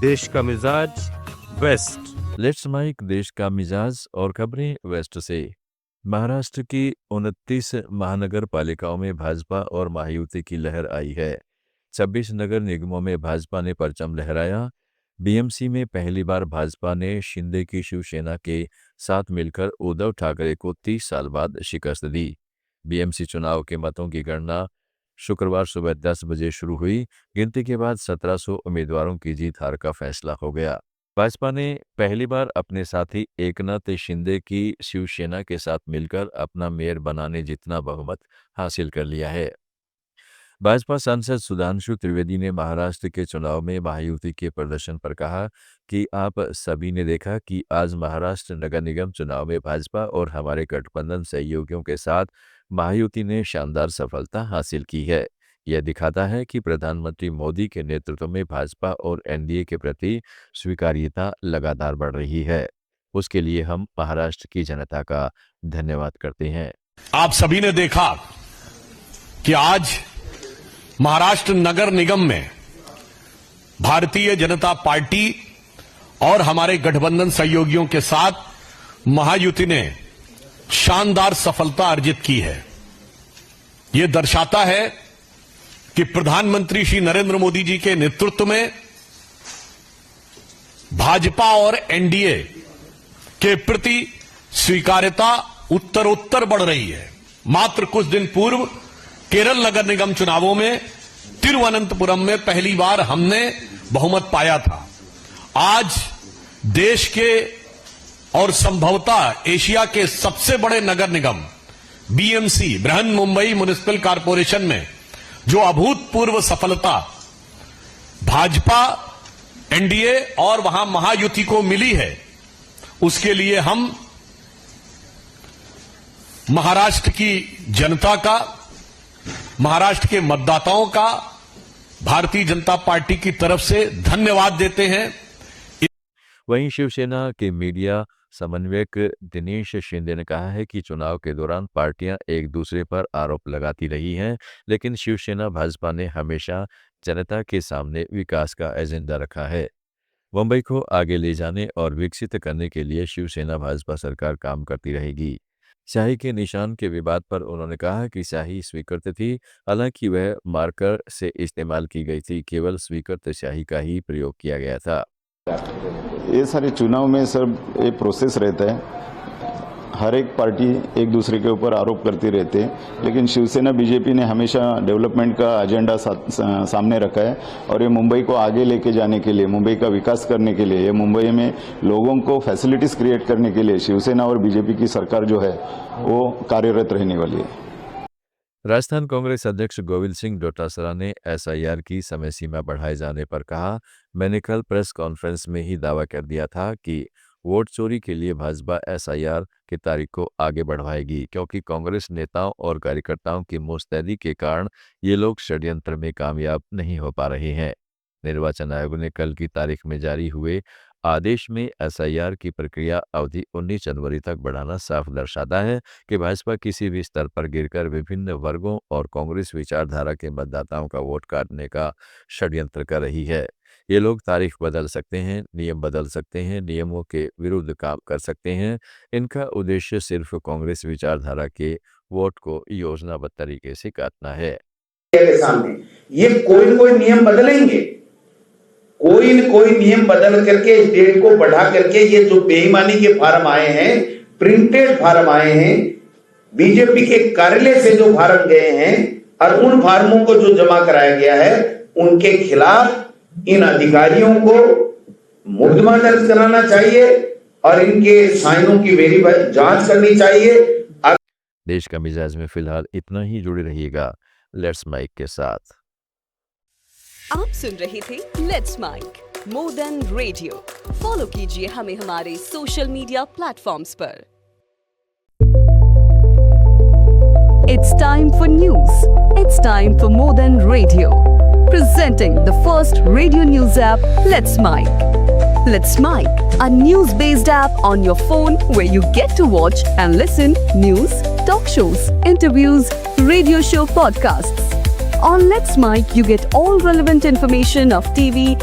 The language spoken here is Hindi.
देश का मिजाज वेस्ट। लेट्स माइक देश का मिजाज और खबरें वेस्ट से। महाराष्ट्र की 29 महानगर पालिकाओं में भाजपा और महायुति की लहर आई है। 26 नगर निगमों में भाजपा ने परचम लहराया। बीएमसी में पहली बार भाजपा ने शिंदे की शिवसेना के साथ मिलकर उद्धव ठाकरे को 30 साल बाद शिकस्त दी। बीएमसी चुनाव के मतों की गणना शुक्रवार सुबह 10 बजे शुरू हुई। गिनती के बाद 1700 उम्मीदवारों की जीत हार का फैसला हो गया। भाजपा ने पहली बार अपने साथी एकनाथ शिंदे की शिवसेना के साथ मिलकर अपना मेयर बनाने जितना बहुमत हासिल कर लिया है। भाजपा सांसद सुधांशु त्रिवेदी ने महाराष्ट्र के चुनाव में महायुति के प्रदर्शन पर कहा कि आप सभी ने देखा कि आज महाराष्ट्र नगर निगम चुनाव में भाजपा और हमारे गठबंधन सहयोगियों के साथ महायुति ने शानदार सफलता हासिल की है। यह दिखाता है कि प्रधानमंत्री मोदी के नेतृत्व में भाजपा और एनडीए के प्रति स्वीकार्यता लगातार बढ़ रही है। उसके लिए हम महाराष्ट्र की जनता का धन्यवाद करते हैं। आप सभी ने देखा कि आज महाराष्ट्र नगर निगम में भारतीय जनता पार्टी और हमारे गठबंधन सहयोगियों के साथ महायुति ने शानदार सफलता अर्जित की है। यह दर्शाता है कि प्रधानमंत्री श्री नरेंद्र मोदी जी के नेतृत्व में भाजपा और एनडीए के प्रति स्वीकार्यता उत्तरोत्तर बढ़ रही है। मात्र कुछ दिन पूर्व केरल नगर निगम चुनावों में तिरुवनंतपुरम में पहली बार हमने बहुमत पाया था। आज देश के और संभवतः एशिया के सबसे बड़े नगर निगम BMC Brihan Mumbai municipal corporation में जो अभूतपूर्व सफलता भाजपा एनडीए और वहां महायुति को मिली है, उसके लिए हम महाराष्ट्र की जनता का, महाराष्ट्र के मतदाताओं का भारतीय जनता पार्टी की तरफ से धन्यवाद देते हैं। वहीं शिवसेना के मीडिया समन्वयक दिनेश शिंदे ने कहा है कि चुनाव के दौरान पार्टियां एक दूसरे पर आरोप लगाती रही हैं, लेकिन शिवसेना भाजपा ने हमेशा जनता के सामने विकास का एजेंडा रखा है। मुंबई को आगे ले जाने और विकसित करने के लिए शिवसेना भाजपा सरकार काम करती रहेगी। स्याही के निशान के विवाद पर उन्होंने कहा कि स्याही स्वीकृत थी, हालांकि वह मार्कर से इस्तेमाल की गई थी, केवल स्वीकृत स्याही का ही प्रयोग किया गया था। ये सारे चुनाव में सर एक प्रोसेस रहता है, हर एक पार्टी एक दूसरे के ऊपर आरोप करती रहती है, लेकिन शिवसेना बीजेपी ने हमेशा डेवलपमेंट का एजेंडा सामने रखा है और ये मुंबई को आगे लेके जाने के लिए, मुंबई का विकास करने के लिए, ये मुंबई में लोगों को फैसिलिटीज क्रिएट करने के लिए शिवसेना और बीजेपी की सरकार जो है वो कार्यरत रहने वाली है। राजस्थान कांग्रेस अध्यक्ष गोविंद सिंह डोटासरा ने एसआईआर की समय सीमा बढ़ाए जाने पर कहा, मैंने कल प्रेस कॉन्फ्रेंस में ही दावा कर दिया था कि वोट चोरी के लिए भाजपा एसआईआर की तारीख को आगे बढ़वाएगी, क्योंकि कांग्रेस नेताओं और कार्यकर्ताओं की मुस्तैदी के कारण ये लोग षड्यंत्र में कामयाब नहीं हो पा रहे हैं। निर्वाचन आयोग ने कल की तारीख में जारी हुए आदेश में एसआईआर की प्रक्रिया अवधि 19 जनवरी तक बढ़ाना साफ दर्शाता है कि भाजपा किसी भी स्तर पर गिरकर विभिन्न वर्गों और कांग्रेस विचारधारा के मतदाताओं का वोट काटने का षड्यंत्र कर रही है। ये लोग तारीख बदल सकते हैं, नियम बदल सकते हैं, नियमों के विरुद्ध काम कर सकते हैं। इनका उद्देश्य सिर्फ कांग्रेस विचारधारा के वोट को योजनाबद्ध तरीके से काटना है। के सामने ये कोई न कोई नियम बदलेंगे, कोई न कोई नियम बदल करके इस डेट को बढ़ा करके ये जो बेईमानी के फार्म आए हैं, प्रिंटेड फार्म आए हैं, बीजेपी के कार्यालय से जो फार्म गए हैं और उन फार्मों को जो जमा कराया गया है, उनके खिलाफ इन अधिकारियों को मुकदमा दर्ज कराना चाहिए और इनके साइनों की वेरीफाई जांच करनी चाहिए। देश का मिजाज में फिलहाल इतना ही, जुड़े रहिएगा लेट्स माइक के साथ। आप सुन रहे थे let's mike more than radio. Follow कीजिए हमें हमारे सोशल मीडिया प्लेटफॉर्म्स पर। It's time for news. It's time for more than radio. Presenting the first radio news app, Let's Mic. Let's Mic, a news-based app on your phone where you get to watch and listen news, talk shows, interviews, radio show podcasts. On Let's Mic, you get all relevant information of TV,